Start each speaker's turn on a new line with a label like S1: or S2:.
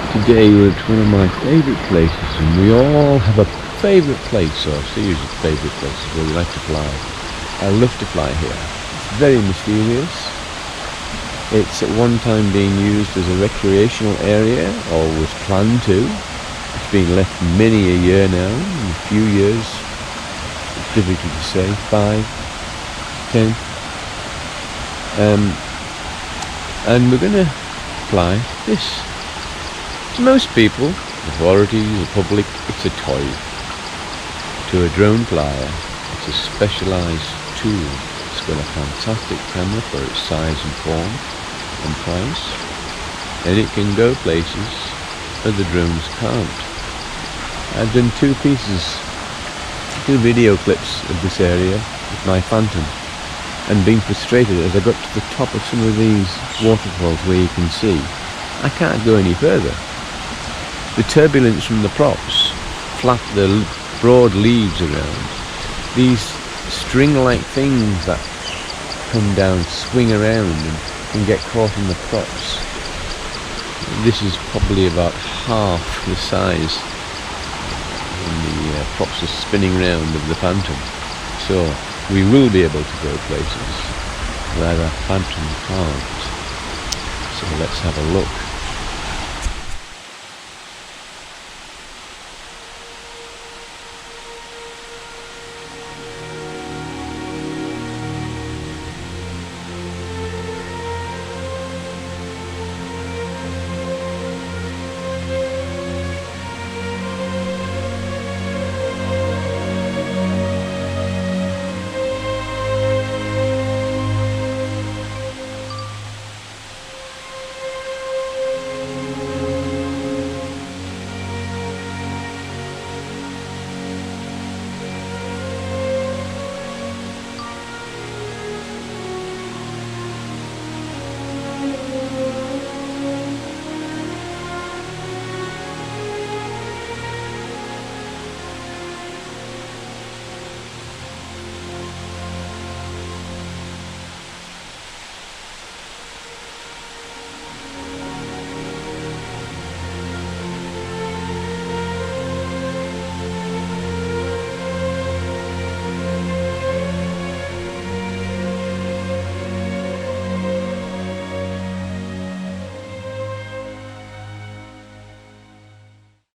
S1: Today we're at one of my favourite places, and we all have a favourite place or series of favourite places where we like to fly. I love to fly here. It's very mysterious. It's at one time being used as a recreational area, or was planned to. It's been left many a year now, a few years. It's difficult to say, 5, 10. And we're going to fly this. To most people, authorities, the public, it's a toy. To a drone flyer, it's a specialised tool. It's got a fantastic camera for its size and form and price, and it can go places other drones can't. I've done 2 video clips of this area with my Phantom, and been frustrated as I got to the top of some of these waterfalls where you can see I can't go any further. The turbulence from the props flap the broad leaves around. These string-like things that come down swing around and can get caught in the props. This is probably about half the size when the props are spinning round of the Phantom. So we will be able to go places where the Phantom can't. So let's have a look.